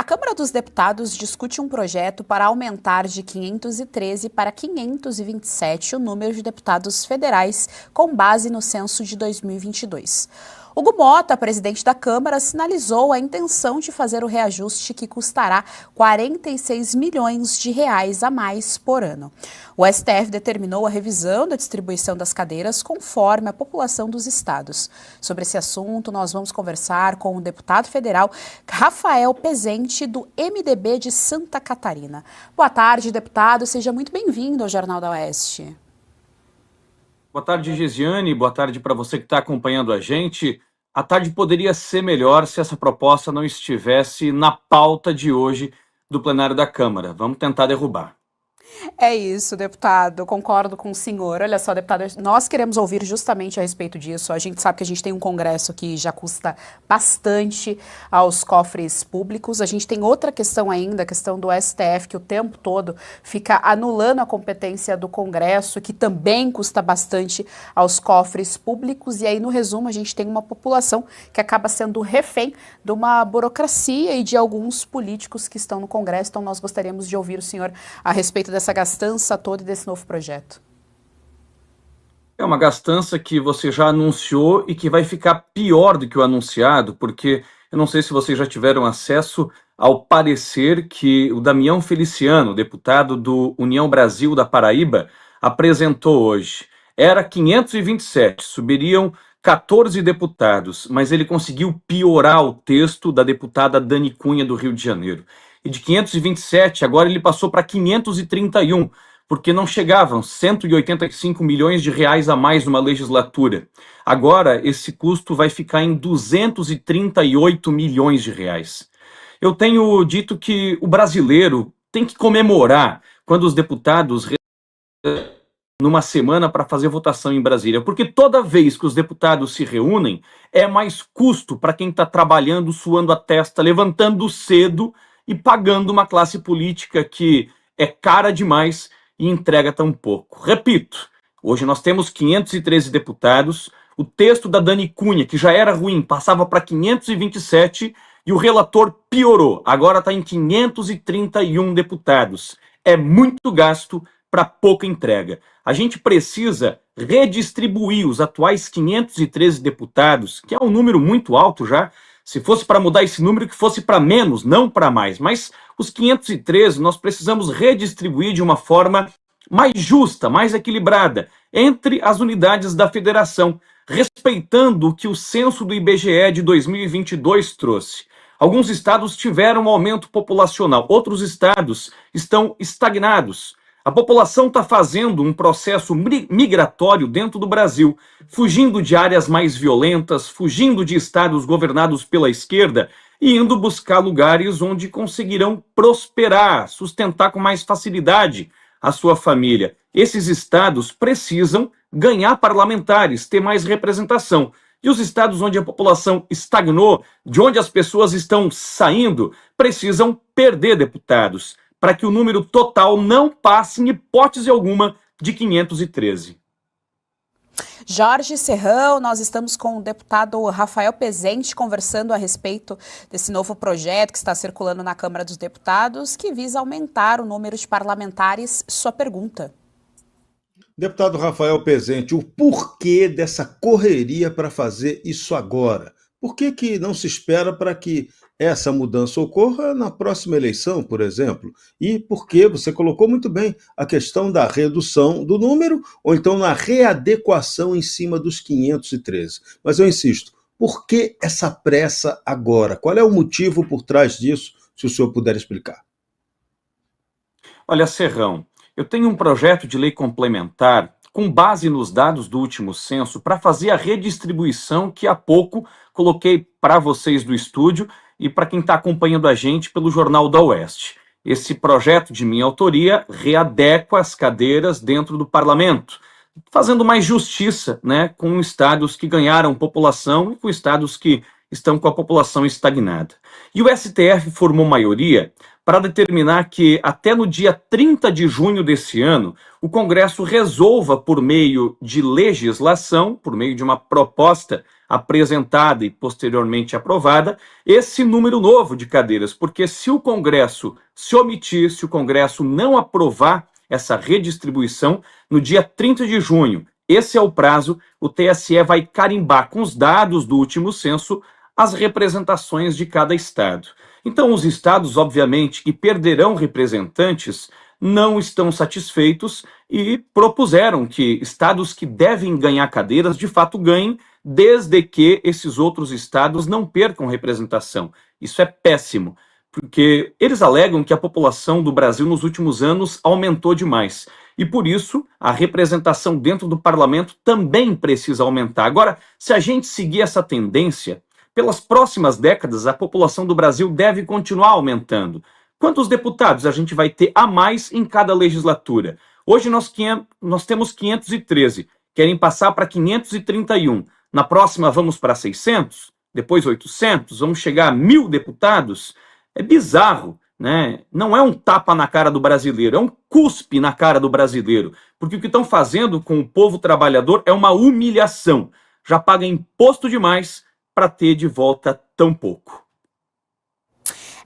Câmara dos Deputados discute um projeto para aumentar de 513 para 527 o número de deputados federais com base no censo de 2022. Hugo Mota, presidente da Câmara, sinalizou a intenção de fazer o reajuste que custará 46 milhões de reais a mais por ano. O STF determinou a revisão da distribuição das cadeiras conforme a população dos estados. Sobre esse assunto, nós vamos conversar com o deputado federal Rafael Pezente, do MDB de Santa Catarina. Boa tarde, deputado. Seja muito bem-vindo ao Jornal da Oeste. Boa tarde, Gesiane. Boa tarde para você que está acompanhando a gente. A tarde poderia ser melhor se essa proposta não estivesse na pauta de hoje do plenário da Câmara. Vamos tentar derrubar. É isso, deputado, concordo com o senhor. Olha só, deputado, nós queremos ouvir justamente a respeito disso. A gente sabe que a gente tem um Congresso que já custa bastante aos cofres públicos. A gente tem outra questão ainda, a questão do STF, que o tempo todo fica anulando a competência do Congresso, que também custa bastante aos cofres públicos. E aí, no resumo, a gente tem uma população que acaba sendo refém de uma burocracia e de alguns políticos que estão no Congresso. Então, nós gostaríamos de ouvir o senhor a respeito dessa gastança toda e desse novo projeto. É uma gastança que você já anunciou e que vai ficar pior do que o anunciado, porque eu não sei se vocês já tiveram acesso ao parecer que o Damião Feliciano, deputado do União Brasil da Paraíba, apresentou hoje. Era 527, subiriam 14 deputados, mas ele conseguiu piorar o texto da deputada Dani Cunha, do Rio de Janeiro. E de 527, agora ele passou para 531, porque não chegavam 185 milhões de reais a mais numa legislatura. Agora, esse custo vai ficar em 238 milhões de reais. Eu tenho dito que o brasileiro tem que comemorar quando os deputados numa semana para fazer votação em Brasília, porque toda vez que os deputados se reúnem, é mais custo para quem está trabalhando, suando a testa, levantando cedo e pagando uma classe política que é cara demais e entrega tão pouco. Repito, hoje nós temos 513 deputados, o texto da Dani Cunha, que já era ruim, passava para 527 e o relator piorou, agora está em 531 deputados. É muito gasto para pouca entrega. A gente precisa redistribuir os atuais 513 deputados, que é um número muito alto já. Se fosse para mudar esse número, que fosse para menos, não para mais. Mas os 513 nós precisamos redistribuir de uma forma mais justa, mais equilibrada, entre as unidades da federação, respeitando o que o censo do IBGE de 2022 trouxe. Alguns estados tiveram um aumento populacional, outros estados estão estagnados. A população está fazendo um processo migratório dentro do Brasil, fugindo de áreas mais violentas, fugindo de estados governados pela esquerda e indo buscar lugares onde conseguirão prosperar, sustentar com mais facilidade a sua família. Esses estados precisam ganhar parlamentares, ter mais representação. E os estados onde a população estagnou, de onde as pessoas estão saindo, precisam perder deputados, para que o número total não passe, em hipótese alguma, de 513. Jorge Serrão, nós estamos com o deputado Rafael Pezente conversando a respeito desse novo projeto que está circulando na Câmara dos Deputados, que visa aumentar o número de parlamentares. Sua pergunta. Deputado Rafael Pezente, o porquê dessa correria para fazer isso agora? Por que não se espera para que essa mudança ocorra na próxima eleição, por exemplo? E por que você colocou muito bem a questão da redução do número ou então na readequação em cima dos 513? Mas eu insisto, por que essa pressa agora? Qual é o motivo por trás disso, se o senhor puder explicar? Olha, Serrão, eu tenho um projeto de lei complementar com base nos dados do último censo para fazer a redistribuição que há pouco coloquei para vocês do estúdio e para quem está acompanhando a gente pelo Jornal da Oeste. Esse projeto de minha autoria readequa as cadeiras dentro do parlamento, fazendo mais justiça, né, com estados que ganharam população e com estados que estão com a população estagnada. E o STF formou maioria para determinar que, até no dia 30 de junho desse ano, o Congresso resolva, por meio de legislação, por meio de uma proposta apresentada e posteriormente aprovada, esse número novo de cadeiras, porque se o Congresso se omitir, se o Congresso não aprovar essa redistribuição, no dia 30 de junho, esse é o prazo, o TSE vai carimbar com os dados do último censo as representações de cada estado. Então, os estados, obviamente, que perderão representantes, não estão satisfeitos e propuseram que estados que devem ganhar cadeiras, de fato, ganhem, desde que esses outros estados não percam representação. Isso é péssimo, porque eles alegam que a população do Brasil nos últimos anos aumentou demais. E por isso, a representação dentro do parlamento também precisa aumentar. Agora, se a gente seguir essa tendência, pelas próximas décadas, a população do Brasil deve continuar aumentando. Quantos deputados a gente vai ter a mais em cada legislatura? Hoje nós temos 513, querem passar para 531. Na próxima vamos para 600, depois 800, vamos chegar a 1.000 deputados. É bizarro, né? Não é um tapa na cara do brasileiro, é um cuspe na cara do brasileiro. Porque o que estão fazendo com o povo trabalhador é uma humilhação. Já paga imposto demais para ter de volta tão pouco.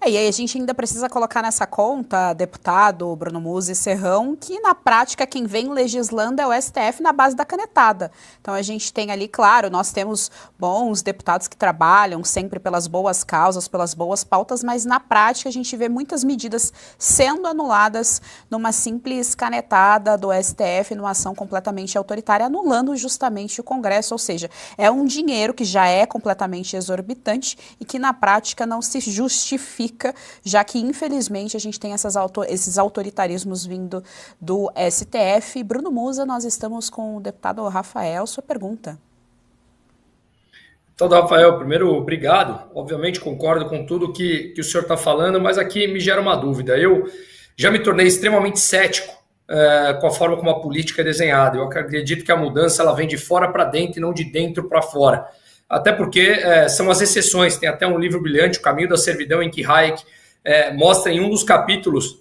E aí a gente ainda precisa colocar nessa conta, deputado Bruno Musi e Serrão, que na prática quem vem legislando é o STF na base da canetada. Então a gente tem ali, claro, nós temos bons deputados que trabalham sempre pelas boas causas, pelas boas pautas, mas na prática a gente vê muitas medidas sendo anuladas numa simples canetada do STF, numa ação completamente autoritária, anulando justamente o Congresso, ou seja, é um dinheiro que já é completamente exorbitante e que na prática não se justifica, já que, infelizmente, a gente tem esses autoritarismos vindo do STF. Bruno Musa, nós estamos com o deputado Rafael. Sua pergunta. Então, Rafael, primeiro, obrigado. Obviamente, concordo com tudo que o senhor está falando, mas aqui me gera uma dúvida. Eu já me tornei extremamente cético com a forma como a política é desenhada. Eu acredito que a mudança ela vem de fora para dentro e não de dentro para fora. Até porque são as exceções. Tem até um livro brilhante, O Caminho da Servidão, em que Hayek mostra em um dos capítulos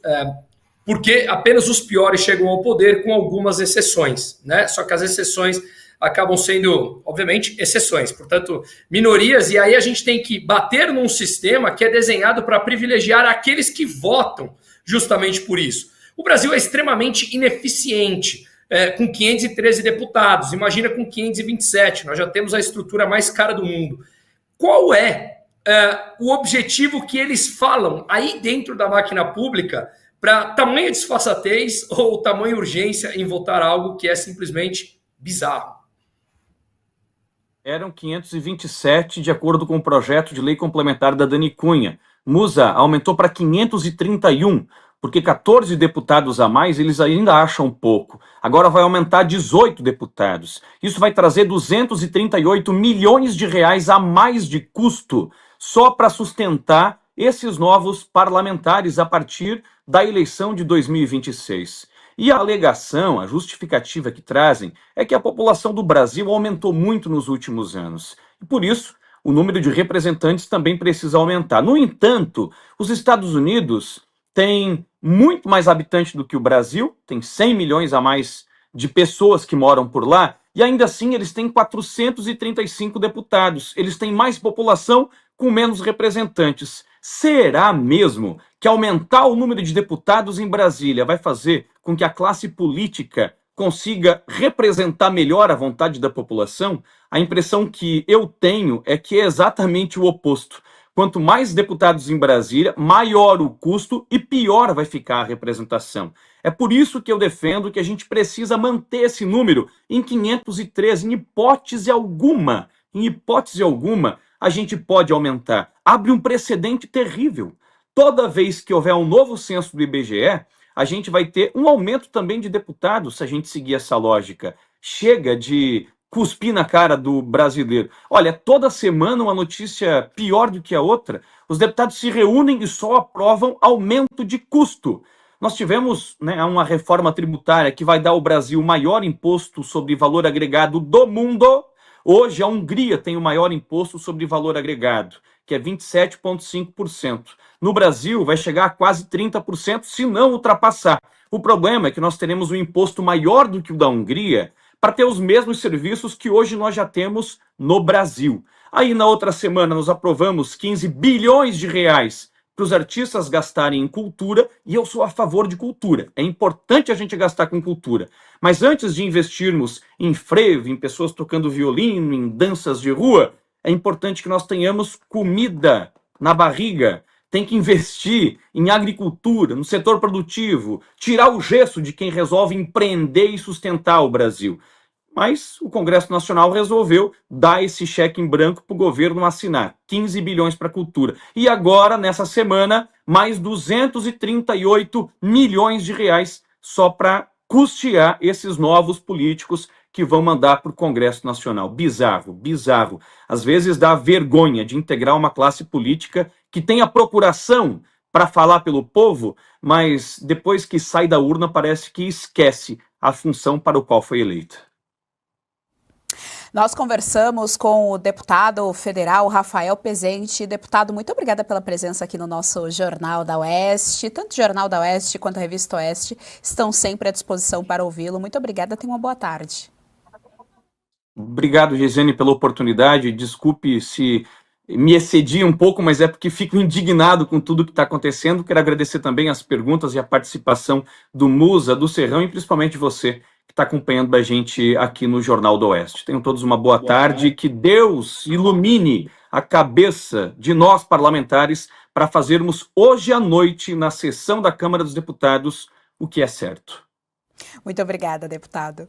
porque apenas os piores chegam ao poder com algumas exceções, né? Só que as exceções acabam sendo, obviamente, exceções. Portanto, minorias, e aí a gente tem que bater num sistema que é desenhado para privilegiar aqueles que votam justamente por isso. O Brasil é extremamente ineficiente. Com 513 deputados, imagina com 527, nós já temos a estrutura mais cara do mundo. Qual é o objetivo que eles falam aí dentro da máquina pública para tamanha disfarçatez ou tamanha urgência em votar algo que é simplesmente bizarro? Eram 527 de acordo com o projeto de lei complementar da Dani Cunha. Musa aumentou para 531, porque 14 deputados a mais eles ainda acham pouco. Agora vai aumentar 18 deputados. Isso vai trazer 238 milhões de reais a mais de custo só para sustentar esses novos parlamentares a partir da eleição de 2026. E a alegação, a justificativa que trazem é que a população do Brasil aumentou muito nos últimos anos. E por isso, o número de representantes também precisa aumentar. No entanto, os Estados Unidos têm muito mais habitantes do que o Brasil, tem 100 milhões a mais de pessoas que moram por lá, e ainda assim eles têm 435 deputados. Eles têm mais população com menos representantes. Será mesmo que aumentar o número de deputados em Brasília vai fazer com que a classe política consiga representar melhor a vontade da população? A impressão que eu tenho é que é exatamente o oposto. Quanto mais deputados em Brasília, maior o custo e pior vai ficar a representação. É por isso que eu defendo que a gente precisa manter esse número em 513, em hipótese alguma, a gente pode aumentar. Abre um precedente terrível. Toda vez que houver um novo censo do IBGE, a gente vai ter um aumento também de deputados, se a gente seguir essa lógica. Chega de cuspir na cara do brasileiro. Olha, toda semana uma notícia pior do que a outra. Os deputados se reúnem e só aprovam aumento de custo. Nós tivemos uma reforma tributária que vai dar ao Brasil o maior imposto sobre valor agregado do mundo. Hoje a Hungria tem o maior imposto sobre valor agregado, que é 27,5%. No Brasil, vai chegar a quase 30%, se não ultrapassar. O problema é que nós teremos um imposto maior do que o da Hungria para ter os mesmos serviços que hoje nós já temos no Brasil. Aí, na outra semana, nós aprovamos 15 bilhões de reais para os artistas gastarem em cultura, e eu sou a favor de cultura. É importante a gente gastar com cultura. Mas antes de investirmos em frevo, em pessoas tocando violino, em danças de rua, é importante que nós tenhamos comida na barriga. Tem que investir em agricultura, no setor produtivo, tirar o gesso de quem resolve empreender e sustentar o Brasil. Mas o Congresso Nacional resolveu dar esse cheque em branco para o governo assinar, 15 bilhões para a cultura. E agora, nessa semana, mais 238 milhões de reais só para custear esses novos políticos que vão mandar para o Congresso Nacional. Bizarro, bizarro. Às vezes dá vergonha de integrar uma classe política que tem a procuração para falar pelo povo, mas depois que sai da urna parece que esquece a função para o qual foi eleita. Nós conversamos com o deputado federal Rafael Pezente. Deputado, muito obrigada pela presença aqui no nosso Jornal da Oeste. Tanto o Jornal da Oeste quanto a Revista Oeste estão sempre à disposição para ouvi-lo. Muito obrigada, tenha uma boa tarde. Obrigado, Gisele, pela oportunidade. Desculpe se me excedi um pouco, mas é porque fico indignado com tudo que está acontecendo. Quero agradecer também as perguntas e a participação do Musa, do Serrão e principalmente você, que está acompanhando a gente aqui no Jornal do Oeste. Tenham todos uma boa tarde, que Deus ilumine a cabeça de nós parlamentares para fazermos hoje à noite, na sessão da Câmara dos Deputados, o que é certo. Muito obrigada, deputado.